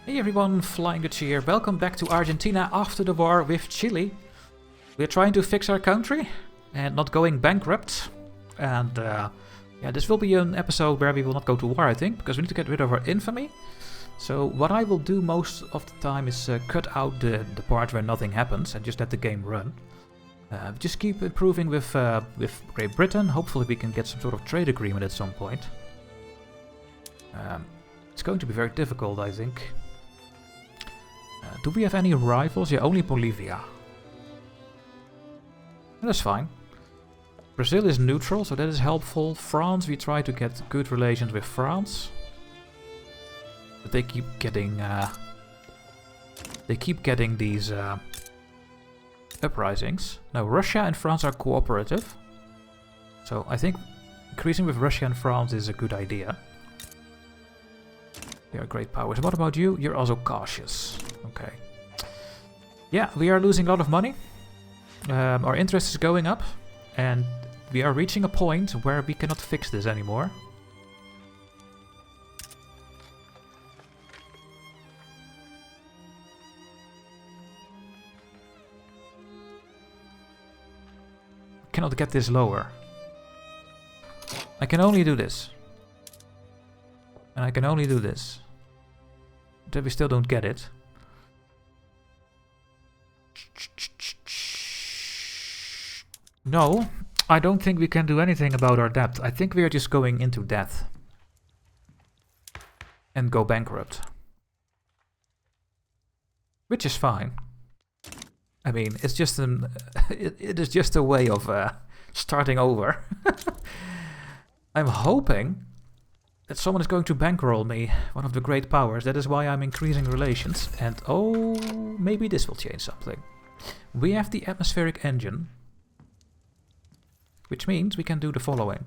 Hey everyone, Flying Dutch here. Welcome back to Argentina after the war with Chile. We're trying to fix our country and not going bankrupt. And yeah, this will be an episode where we will not go to war, I think, because we need to get rid of our infamy. So what I will do most of the time is cut out the part where nothing happens and just let the game run. Just keep improving with Great Britain. Hopefully we can get some sort of trade agreement at some point. It's going to be very difficult, I think. Do we have any rivals? Yeah, only Bolivia. That's fine. Brazil is neutral, so that is helpful. France, we try to get good relations with France. But they keep getting these uprisings. Now, Russia and France are cooperative. So I think increasing with Russia and France is a good idea. They are great powers. What about you? You're also cautious. Okay. Yeah, we are losing a lot of money. Our interest is going up. And we are reaching a point where we cannot fix this anymore. Cannot get this lower. I can only do this. And I can only do this. But we still don't get it. No, I don't think we can do anything about our debt. I think we are just going into debt. And go bankrupt. Which is fine. I mean, it's just an... it is just a way of starting over. I'm hoping that someone is going to bankroll me, one of the great powers. That is why I'm increasing relations. And oh, maybe this will change something. We have the atmospheric engine. Which means we can do the following.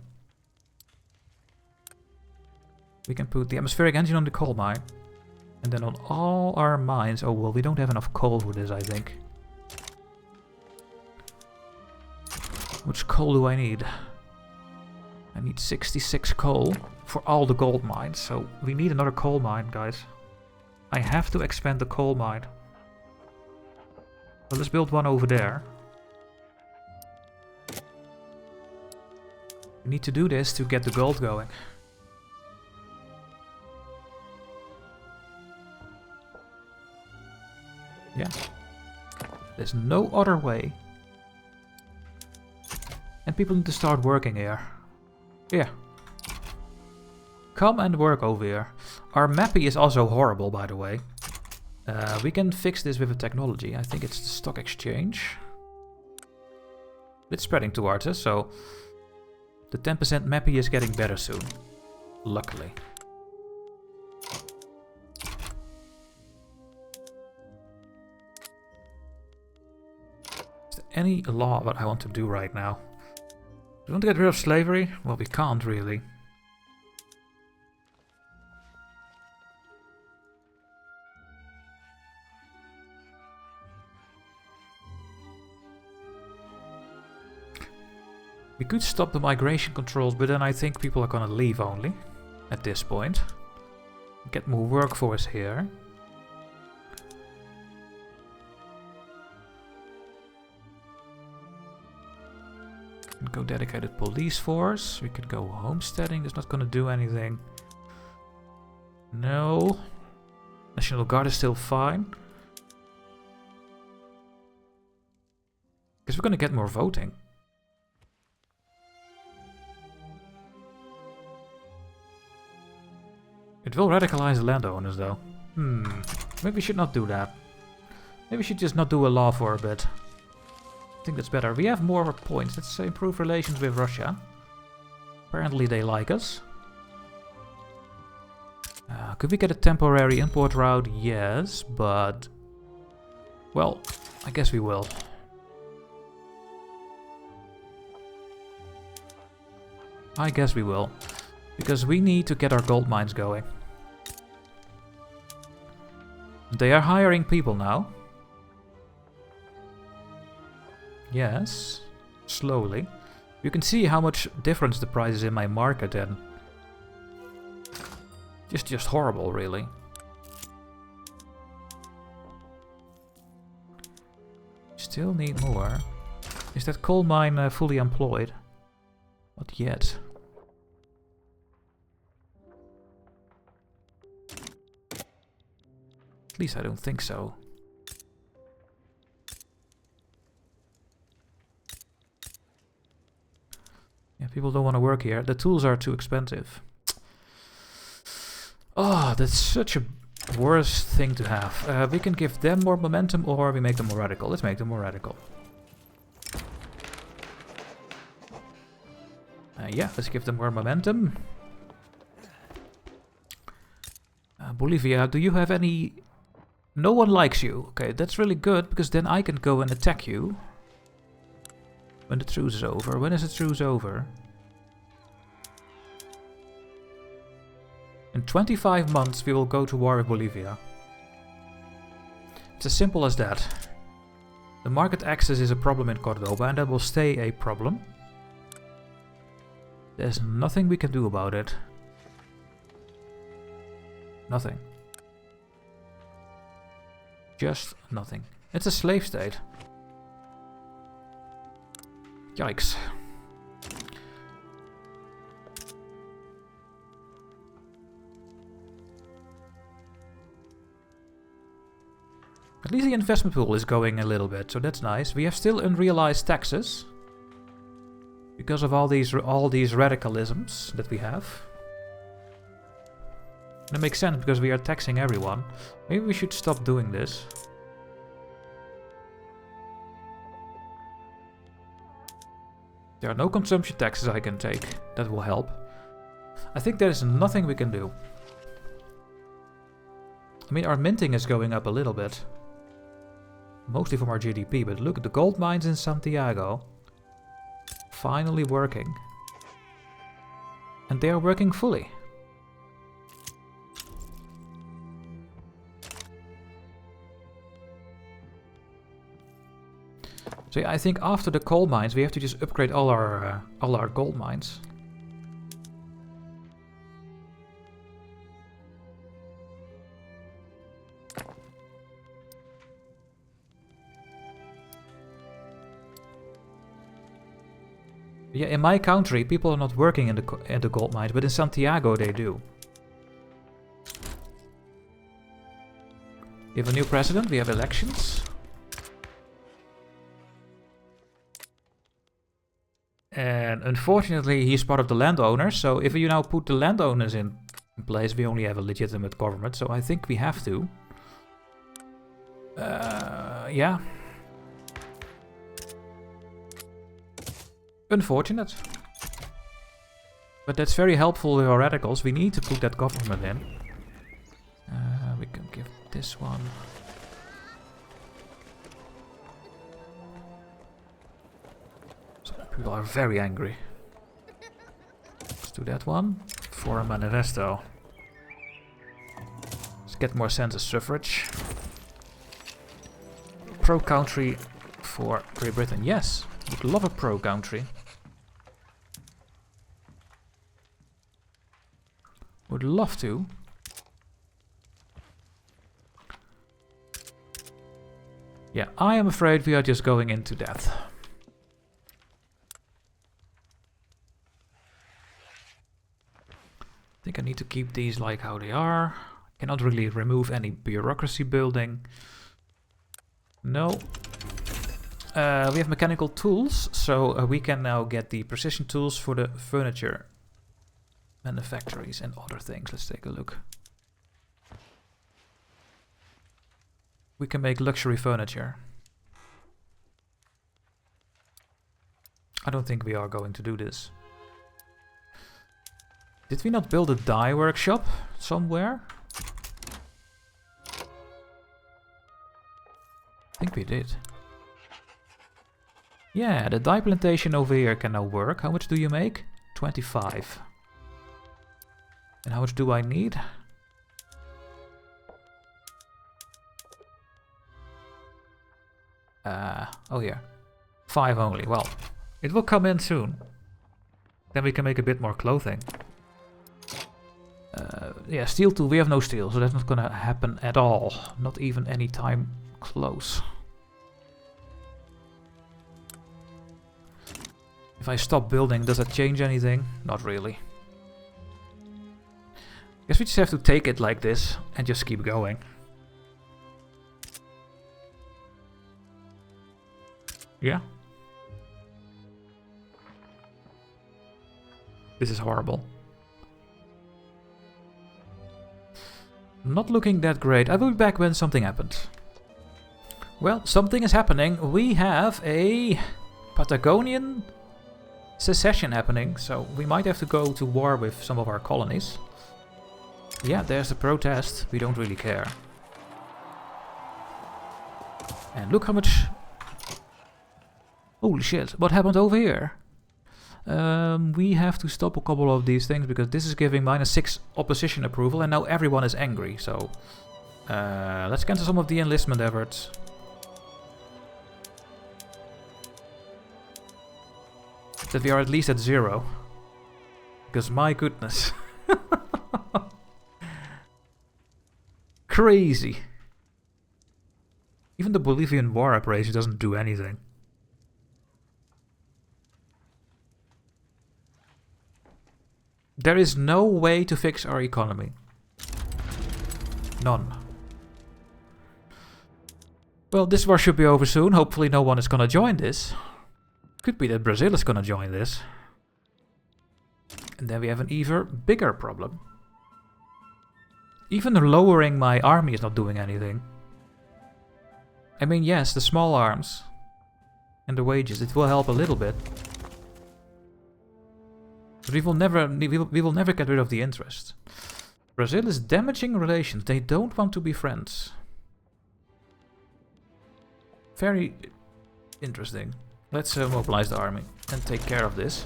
We can put the atmospheric engine on the coal mine. And then on all our mines... Oh, well, we don't have enough coal for this, I think. Which coal do I need? I need 66 coal for all the gold mines. So we need another coal mine, guys. I have to expand the coal mine. Well, let's build one over there. We need to do this to get the gold going. Yeah. There's no other way. And people need to start working here. Yeah. Come and work over here. Our mappy is also horrible, by the way. We can fix this with a technology. I think it's the stock exchange. It's spreading towards us, so... The 10% mappy is getting better soon. Luckily. Is there any law what I want to do right now? Do we want to get rid of slavery? Well, we can't really. We could stop the migration controls, but then I think people are gonna leave only. At this point. Get more workforce here. We can go dedicated police force. We could go homesteading. That's not gonna do anything. No. National Guard is still fine. Because we're gonna get more voting. It will radicalize the landowners, though. Maybe we should not do that. Maybe we should just not do a law for a bit. I think that's better. We have more points. Let's improve relations with Russia. Apparently they like us. Could we get a temporary import route? Yes, but... Well, I guess we will. I guess we will. Because we need to get our gold mines going. They are hiring people now. Yes. Slowly. You can see how much difference the price is in my market and... Just horrible, really. still need more. Is that coal mine fully employed? Not yet. At least I don't think so. Yeah, people don't want to work here. The tools are too expensive. Oh, that's such a worst thing to have. We can give them more momentum or we make them more radical. Let's make them more radical. Yeah, let's give them more momentum. Bolivia, do you have any... No one likes you. Okay, that's really good, because then I can go and attack you. When the truce is over. When is the truce over? In 25 months we will go to war with Bolivia. It's as simple as that. The market access is a problem in Cordoba and that will stay a problem. There's nothing we can do about it. Nothing. Just nothing. It's a slave state. Yikes. At least the investment pool is going a little bit, so that's nice. We have still unrealized taxes. Because of all these radicalisms that we have. That makes sense because we are taxing everyone. Maybe we should stop doing this. There are no consumption taxes I can take. That will help. I think there is nothing we can do. I mean, our minting is going up a little bit. Mostly from our GDP, but look at the gold mines in Santiago. Finally working. And they are working fully. So yeah, I think after the coal mines we have to just upgrade all our gold mines. Yeah, in my country people are not working in the gold mines, but in Santiago they do. We have a new president, we have elections. And unfortunately he's part of the landowners, so if you now put the landowners in place, we only have a legitimate government, so I think we have to. Yeah. Unfortunate. But that's very helpful with our radicals. We need to put that government in. We can give this one. Some people are very angry. Let's do that one. For a manifesto. Let's get more census suffrage. Pro country for Great Britain. Yes, would love a pro country. Would love to. Yeah, I am afraid we are just going into death. I think I need to keep these like how they are. Cannot really remove any bureaucracy building. No. We have mechanical tools, so we can now get the precision tools for the furniture manufactories and other things. Let's take a look. We can make luxury furniture. I don't think we are going to do this. Did we not build a dye workshop somewhere? I think we did. Yeah, the dye plantation over here can now work. How much do you make? 25. And how much do I need? Oh yeah. 5 only. Well, it will come in soon. Then we can make a bit more clothing. Yeah, steel tool. We have no steel, so that's not gonna happen at all. Not even any time close. If I stop building, does that change anything? Not really. Guess we just have to take it like this and just keep going. Yeah. This is horrible. Not looking that great. I will be back when something happens. Well, something is happening. We have a Patagonian secession happening, so we might have to go to war with some of our colonies. Yeah, there's the protest. We don't really care. And look how much... Holy shit, what happened over here? We have to stop a couple of these things because this is giving -6 opposition approval and now everyone is angry, so... let's cancel some of the enlistment efforts. That we are at least at 0. Because my goodness. Crazy. Even the Bolivian war operation doesn't do anything. There is no way to fix our economy. None. Well, this war should be over soon. Hopefully no one is gonna join this. Could be that Brazil is gonna join this. And then we have an even bigger problem. Even lowering my army is not doing anything. I mean, yes, the small arms and the wages, it will help a little bit. But we will never get rid of the interest. Brazil is damaging relations. They don't want to be friends. Very interesting. Let's mobilize the army and take care of this.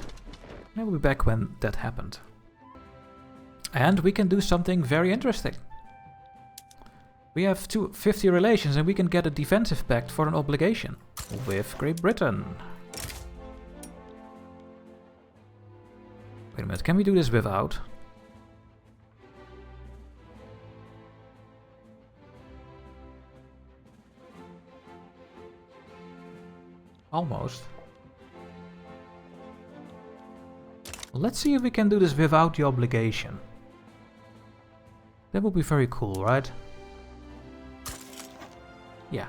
I will be back when that happened. And we can do something very interesting. We have 250 relations and we can get a defensive pact for an obligation with Great Britain. Wait a minute, can we do this without? Almost. Let's see if we can do this without the obligation. That would be very cool, right? Yeah.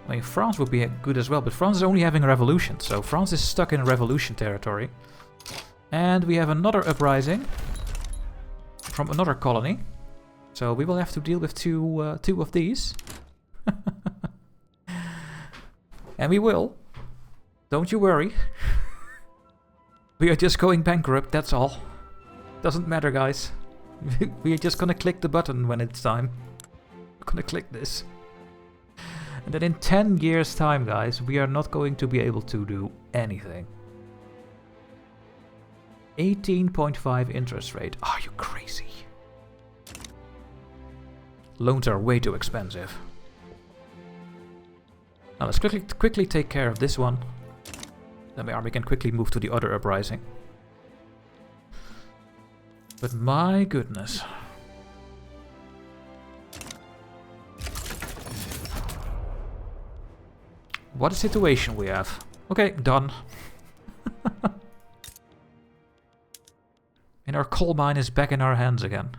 I mean, France would be good as well, but France is only having a revolution, so France is stuck in revolution territory. And we have another uprising from another colony. So we will have to deal with two of these. And we will. Don't you worry. We are just going bankrupt, that's all. Doesn't matter, guys. We are just gonna click the button when it's time. We're gonna click this. And then in 10 years' time, guys, we are not going to be able to do anything. 18.5 interest rate. Are you crazy? Loans are way too expensive. Now let's quickly take care of this one. Then my army can quickly move to the other uprising. But my goodness. What a situation we have. Okay, done. And our coal mine is back in our hands again.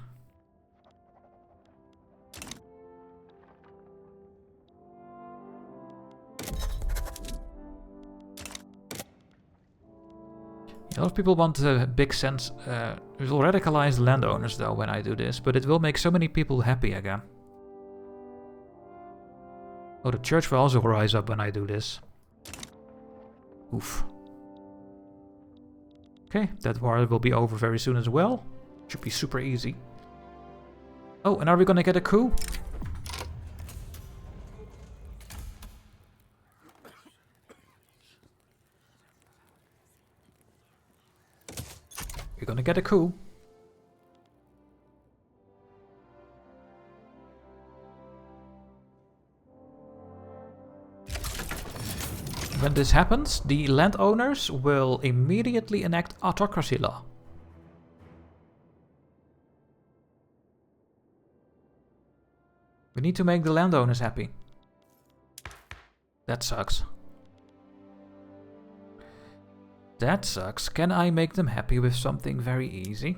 A lot of people want a big sense. It will radicalize landowners though when I do this, but it will make so many people happy again. Oh, the church will also rise up when I do this. Oof. Okay, that war will be over very soon as well. Should be super easy. Oh, and are we gonna get a coup? We're gonna get a coup. When this happens, the landowners will immediately enact autocracy law. We need to make the landowners happy. That sucks. That sucks. Can I make them happy with something very easy?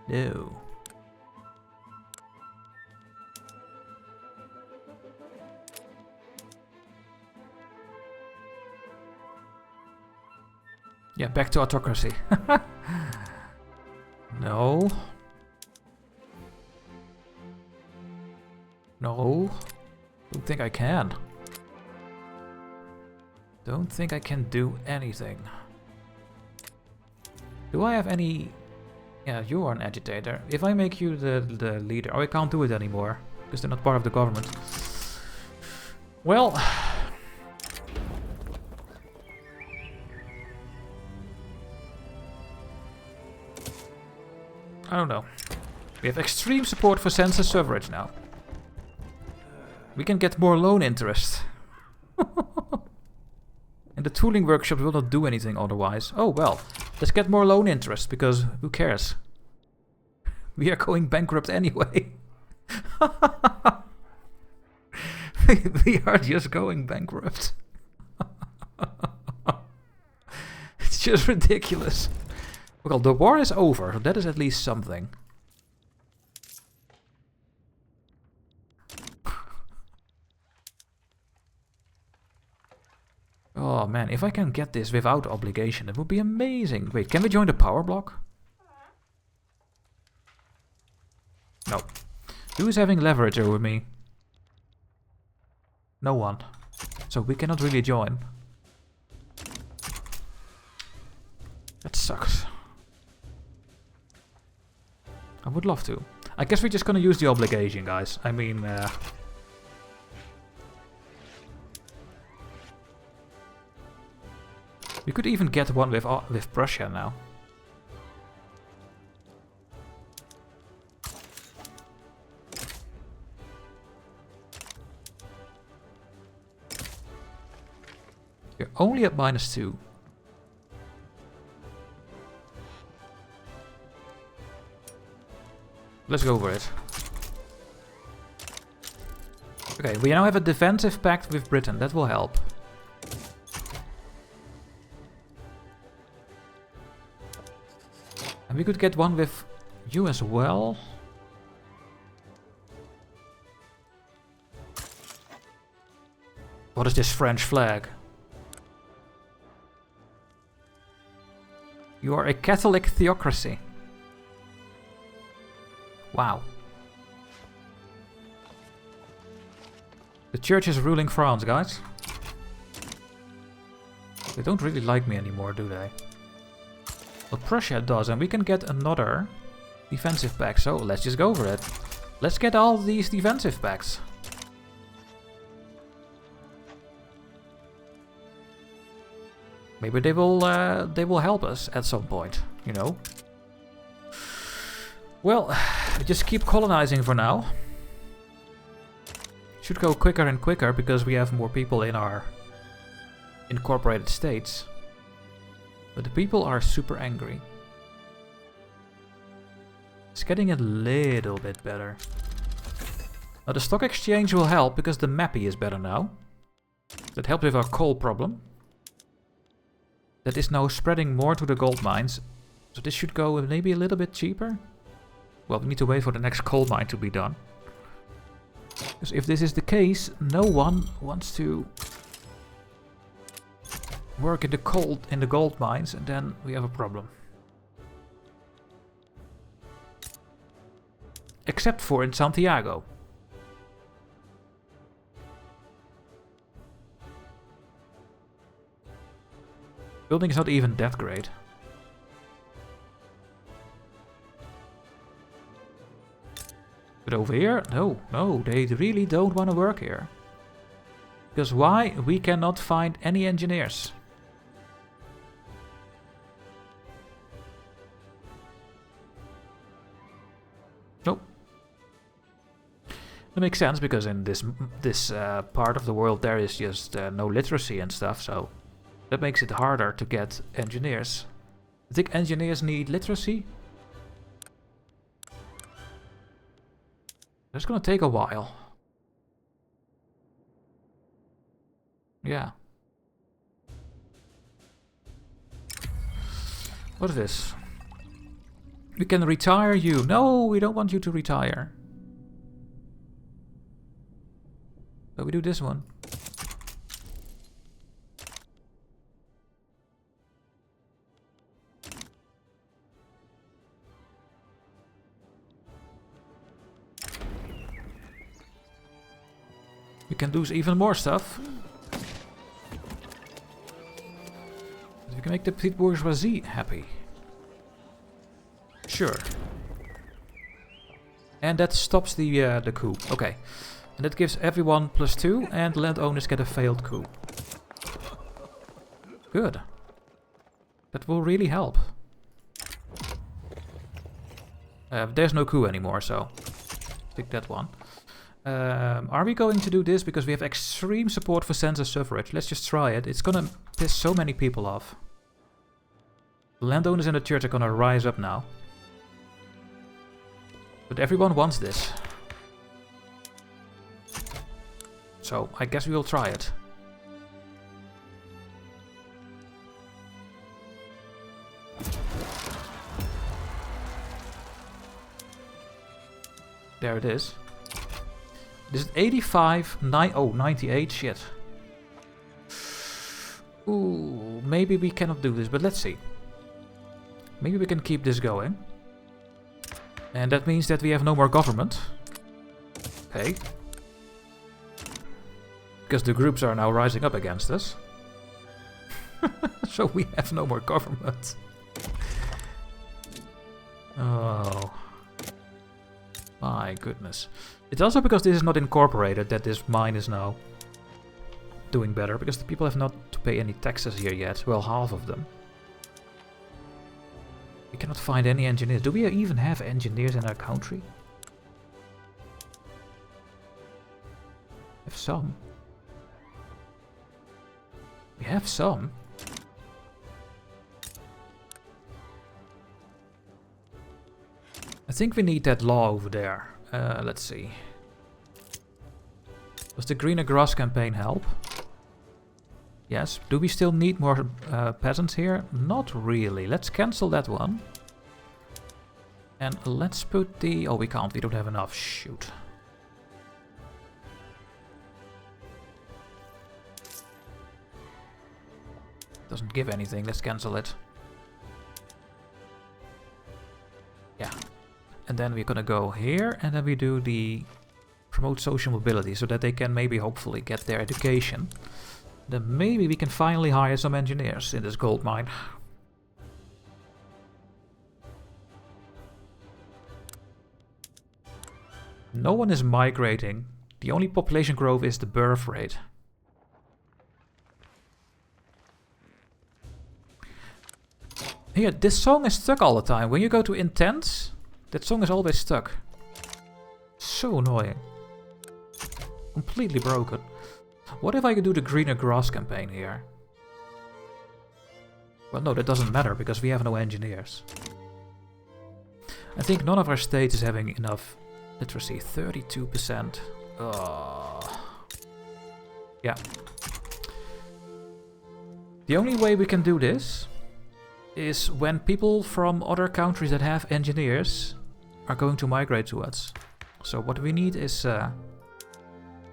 No. Yeah, back to autocracy. No. No. Don't think I can. Don't think I can do anything. Do I have any... Yeah, you are an agitator. If I make you the leader... Oh, I can't do it anymore. Because they're not part of the government. Well... I don't know. We have extreme support for census suffrage now. We can get more loan interest. And the tooling workshop will not do anything otherwise. Oh well, let's get more loan interest, because who cares? We are going bankrupt anyway. We are just going bankrupt. It's just ridiculous. Well, the war is over, so that is at least something. Oh man, if I can get this without obligation, it would be amazing. Wait, can we join the power block? No. Who is having leverage over me? No one. So we cannot really join. That sucks. I would love to. I guess we're just gonna use the obligation, guys. I mean... we could even get one with Prussia now. You're only at -2. Let's go for it. Okay, we now have a defensive pact with Britain. That will help. And we could get one with you as well. What is this French flag? You are a Catholic theocracy. Wow. The church is ruling France, guys. They don't really like me anymore, do they? Well, Prussia does, and we can get another defensive pact, so let's just go for it. Let's get all these defensive pacts. Maybe they will help us at some point, you know. Well, just keep colonizing for now. Should go quicker and quicker because we have more people in our incorporated states. But the people are super angry. It's getting a little bit better. Now the stock exchange will help because the mappy is better now. That helped with our coal problem. That is now spreading more to the gold mines. So this should go maybe a little bit cheaper. Well, we need to wait for the next coal mine to be done. Because if this is the case, no one wants to work in the gold mines, and then we have a problem. Except for in Santiago. Building is not even that great. But over here, no, they really don't want to work here. Because why? We cannot find any engineers. Nope. That makes sense because in this part of the world there is just no literacy and stuff, so that makes it harder to get engineers. I think engineers need literacy. It's gonna take a while. Yeah. What is this? We can retire you. No, we don't want you to retire. But we do this one. We can lose even more stuff. But we can make the petite bourgeoisie happy. Sure. And that stops the coup. Okay. And that gives everyone +2 and landowners get a failed coup. Good. That will really help. There's no coup anymore, so pick that one. Are we going to do this because we have extreme support for census suffrage? Let's just try it. It's gonna piss so many people off. The landowners in the church are gonna rise up now. But everyone wants this. So I guess we will try it. There it is. This is 85, 98, shit. Ooh, maybe we cannot do this, but let's see. Maybe we can keep this going. And that means that we have no more government. Okay. Because the groups are now rising up against us. So we have no more government. Oh. My goodness. It's also because this is not incorporated that this mine is now doing better. Because the people have not to pay any taxes here yet. Well, half of them. We cannot find any engineers. Do we even have engineers in our country? We have some. We have some. I think we need that law over there. Let's see. Does the greener grass campaign help? Yes. Do we still need more peasants here? Not really. Let's cancel that one. And let's put the... Oh, we can't. We don't have enough. Shoot. Doesn't give anything. Let's cancel it. Yeah. And then we're gonna go here, and then we do the promote social mobility, so that they can maybe hopefully get their education. Then maybe we can finally hire some engineers in this gold mine. No one is migrating. The only population growth is the birth rate. Here, this song is stuck all the time. When you go to intense, that song is always stuck. So annoying. Completely broken. What if I could do the greener grass campaign here? Well, no, that doesn't matter because we have no engineers. I think none of our states is having enough literacy. 32%. Yeah. The only way we can do this is when people from other countries that have engineers are going to migrate to us. So what we need is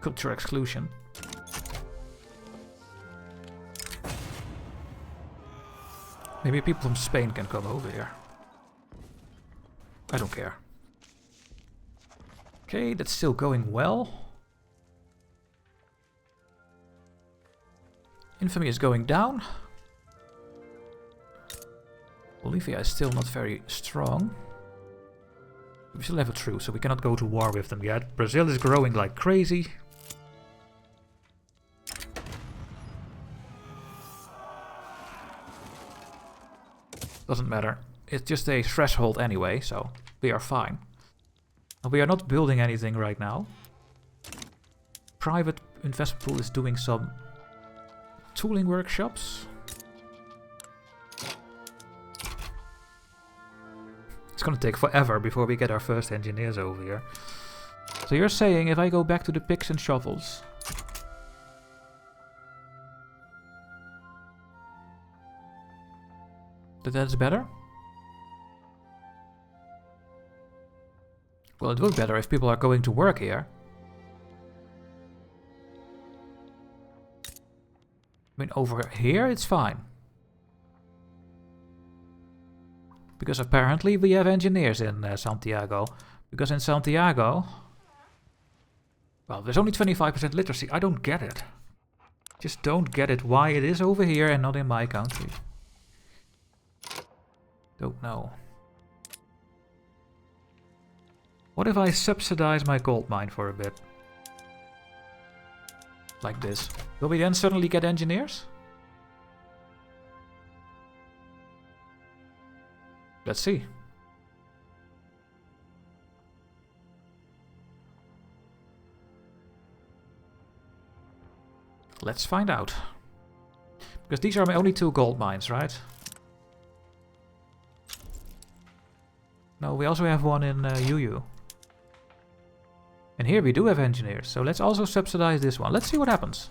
culture exclusion. Maybe people from Spain can come over here. I don't care. Okay, that's still going well. Infamy is going down. Bolivia is still not very strong. We still have a truce, so we cannot go to war with them yet. Brazil is growing like crazy. Doesn't matter. It's just a threshold anyway, so we are fine. And we are not building anything right now. Private investment pool is doing some tooling workshops. It's gonna take forever before we get our first engineers over here. So you're saying if I go back to the picks and shovels, That's better? Well, it would be better if people are going to work here. I mean, over here it's fine. Because apparently we have engineers in Santiago. Because in Santiago... Well, there's only 25% literacy. I don't get it. Just don't get it why it is over here and not in my country. Don't know. What if I subsidize my gold mine for a bit? Like this. Will we then suddenly get engineers? Let's see. Let's find out. Because these are my only 2 gold mines, right? No, we also have one in UU. And here we do have engineers, so let's also subsidize this one. Let's see what happens.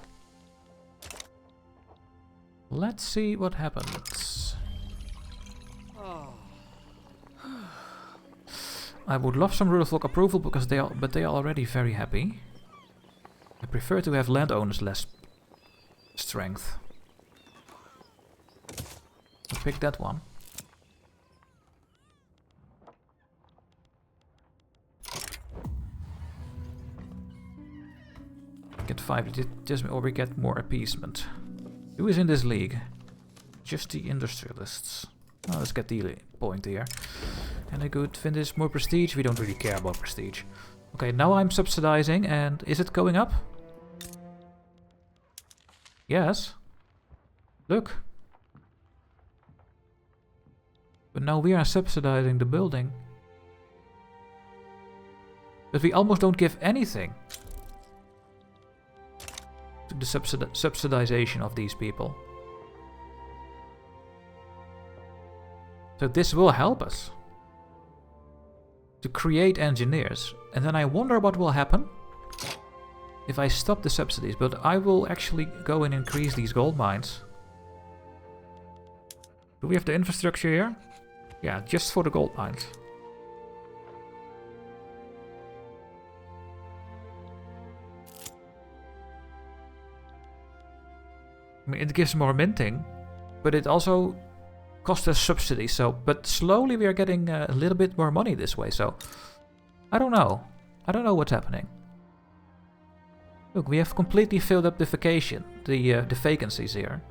Let's see what happens. I would love some rule of law approval because they are already very happy. I prefer to have landowners less strength. I'll pick that one. Get 5 or we get more appeasement. Who is in this league? Just the industrialists. Oh, let's get the point here. And a good finish, more prestige. We don't really care about prestige. Okay, now I'm subsidizing, and is it going up? Yes. Look. But now we are subsidizing the building. But we almost don't give anything to the subsidization of these people. So this will help us to create engineers. And then I wonder what will happen if I stop the subsidies. But I will actually go and increase these gold mines. Do we have the infrastructure here? Yeah, just for the gold mines. I mean, it gives more minting, but it also costs us subsidies. So, but slowly we are getting a little bit more money this way. So, I don't know. I don't know what's happening. Look, we have completely filled up the vacancies here.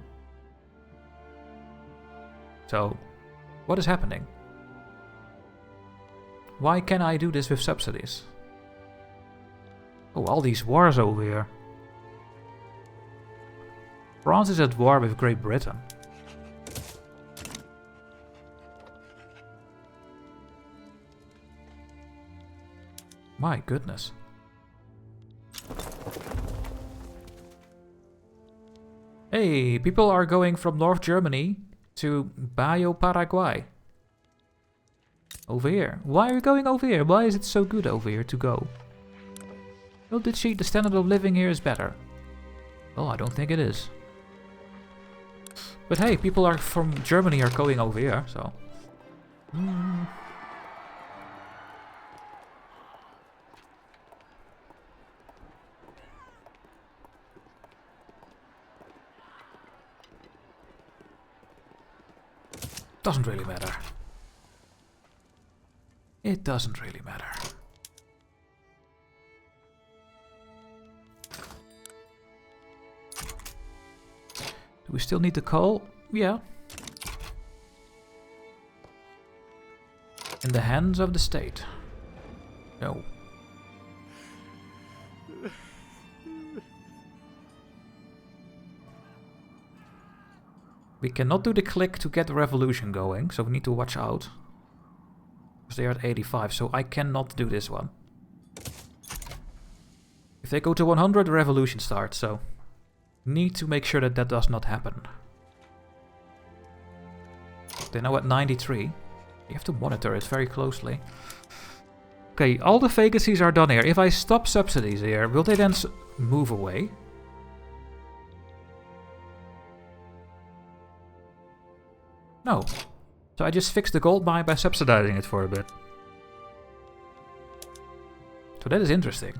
So, what is happening? Why can I do this with subsidies? Oh, all these wars over here. France is at war with Great Britain. My goodness. Hey, people are going from North Germany to Bayo, Paraguay. Over here. Why are you going over here? Why is it so good over here to go? Well, the standard of living here is better. Well, I don't think it is. But hey, people are from Germany are going over here, so... Doesn't really matter. It doesn't really matter. Do we still need the coal? Yeah. In the hands of the state. No. We cannot do the click to get the revolution going, so we need to watch out. Because they are at 85, so I cannot do this one. If they go to 100, the revolution starts, so... Need to make sure that that does not happen. They're now at 93. You have to monitor it very closely. Okay, all the vacancies are done here. If I stop subsidies here, will they then move away? No. So I just fixed the gold mine by subsidizing it for a bit. So that is interesting.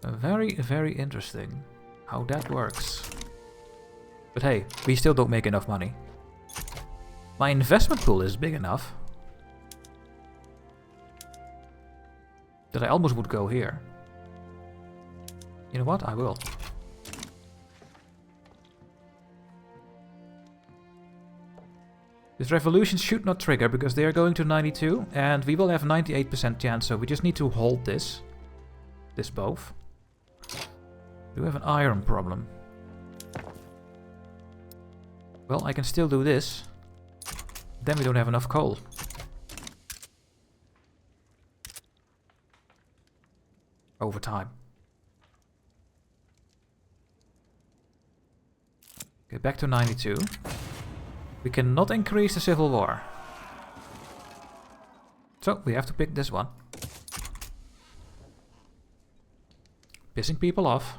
Very, very interesting how that works. But hey, we still don't make enough money. My investment pool is big enough that I almost would go here. You know what? I will. This revolution should not trigger because they are going to 92 and we will have 98% chance, so we just need to hold this. This both. We do have an iron problem. Well, I can still do this. Then we don't have enough coal. Over time. Okay, back to 92. We cannot increase the civil war. So, we have to pick this one. Pissing people off.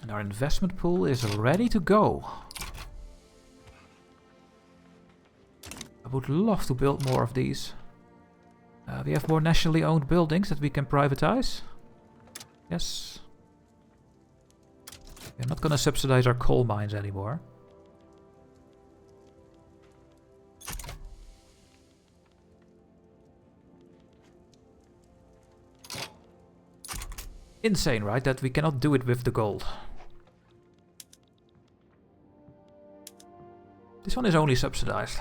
And our investment pool is ready to go. I would love to build more of these. We have more nationally owned buildings that we can privatize. Yes. We're not gonna subsidize our coal mines anymore. Insane, right? That we cannot do it with the gold. This one is only subsidized.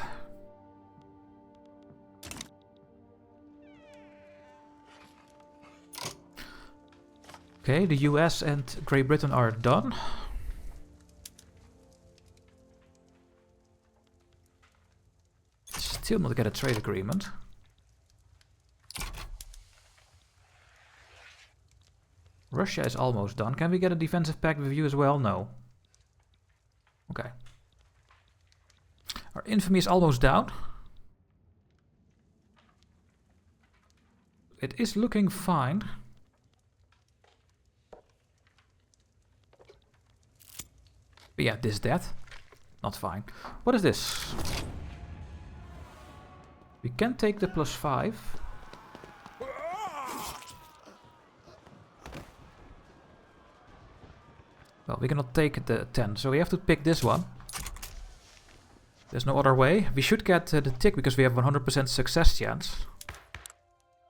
Okay, the US and Great Britain are done. Still not get a trade agreement. Russia is almost done. Can we get a defensive pact with you as well? No. Okay. Our infamy is almost down. It is looking fine. But yeah, this death. Not fine. What is this? We can take the +5. Well, we cannot take the 10, so we have to pick this one. There's no other way. We should get the tick because we have 100% success chance.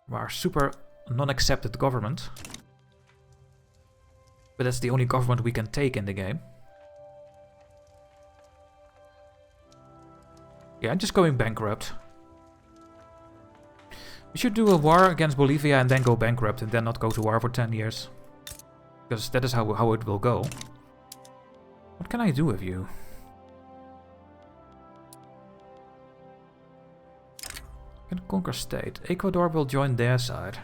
We are super non-accepted government. But that's the only government we can take in the game. Yeah, I'm just going bankrupt. We should do a war against Bolivia and then go bankrupt and then not go to war for 10 years. Because that is how it will go. What can I do with you? Can conquer state. Ecuador will join their side.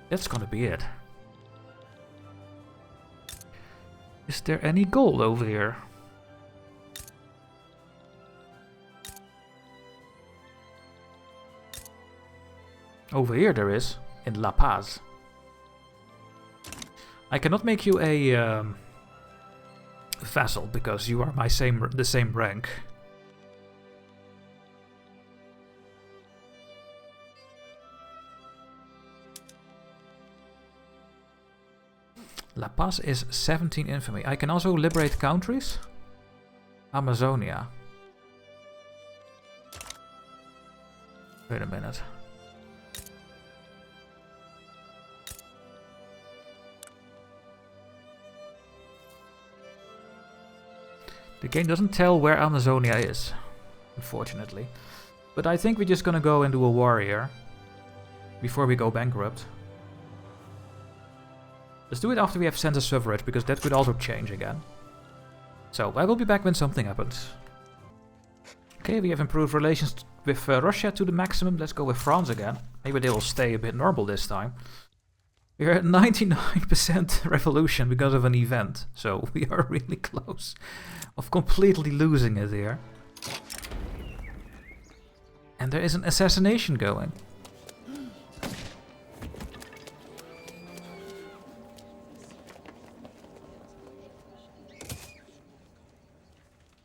That's gonna be it. Is there any gold over here? Over here there is, in La Paz. I cannot make you a vassal because you are the same rank. La Paz is 17 infamy. I can also liberate countries. Amazonia. Wait a minute. The game doesn't tell where Amazonia is, unfortunately. But I think we're just gonna go and do a war here before we go bankrupt. Let's do it after we have census suffrage, because that could also change again. So, I will be back when something happens. Okay, we have improved relations with Russia to the maximum. Let's go with France again. Maybe they will stay a bit normal this time. We're at 99% revolution because of an event, so we are really close of completely losing it here. And there is an assassination going.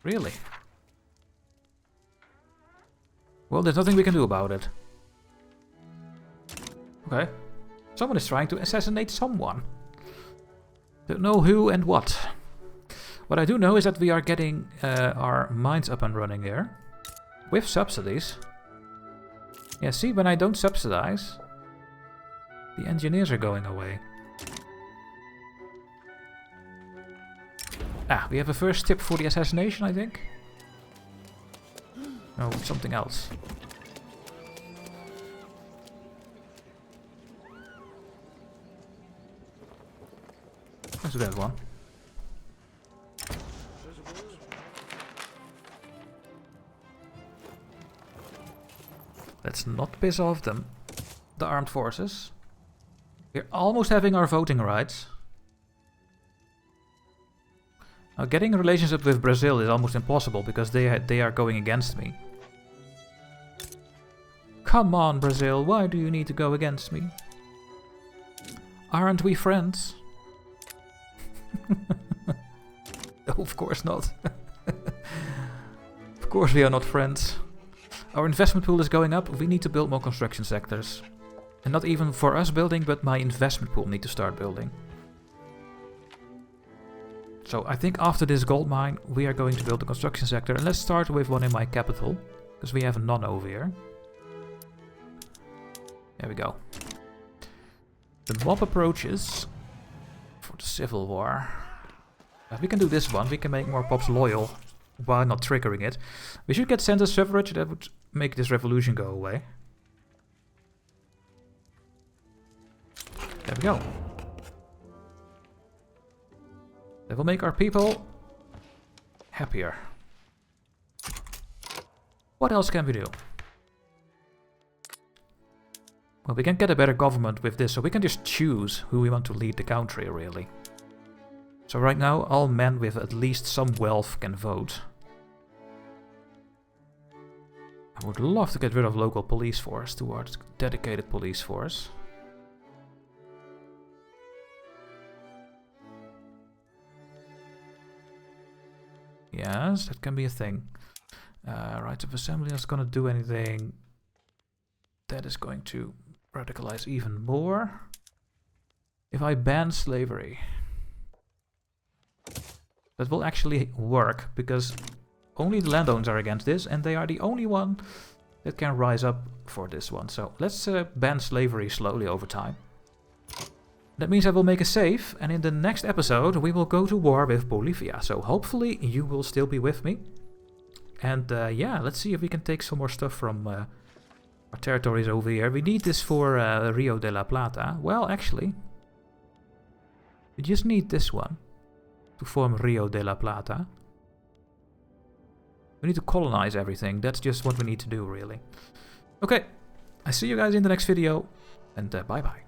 Really? Well, there's nothing we can do about it. Okay. Someone is trying to assassinate someone. Don't know who and what. What I do know is that we are getting our mines up and running here. With subsidies. Yeah, see, when I don't subsidize, the engineers are going away. Ah, we have a first tip for the assassination, I think. No, something else. Let's do that one. Let's not piss off them, the armed forces. We're almost having our voting rights. Now, getting a relationship with Brazil is almost impossible because they are going against me. Come on, Brazil, why do you need to go against me? Aren't we friends? No, of course not. Of course we are not friends. Our investment pool is going up. We need to build more construction sectors. And not even for us building, but my investment pool need to start building. So I think after this gold mine, we are going to build the construction sector. And let's start with one in my capital, because we have none over here. There we go. The mob approaches for the civil war. We can do this one. We can make more pops loyal while not triggering it. We should get census suffrage. That would make this revolution go away. There we go. That will make our people happier. What else can we do? Well, we can get a better government with this, so we can just choose who we want to lead the country, really. So right now, all men with at least some wealth can vote. I would love to get rid of local police force towards dedicated police force. Yes, that can be a thing. Rights of assembly is going to do anything. That is going to radicalize even more. If I ban slavery, that will actually work, because only the landowners are against this, and they are the only one that can rise up for this one. So let's ban slavery slowly over time. That means I will make a save, and in the next episode we will go to war with Bolivia. So hopefully you will still be with me. And yeah, let's see if we can take some more stuff from our territories over here. We need this for Rio de la Plata. Well, actually, we just need this one to form Rio de la Plata. We need to colonize everything. That's just what we need to do, really. Okay, I see you guys in the next video, and bye-bye.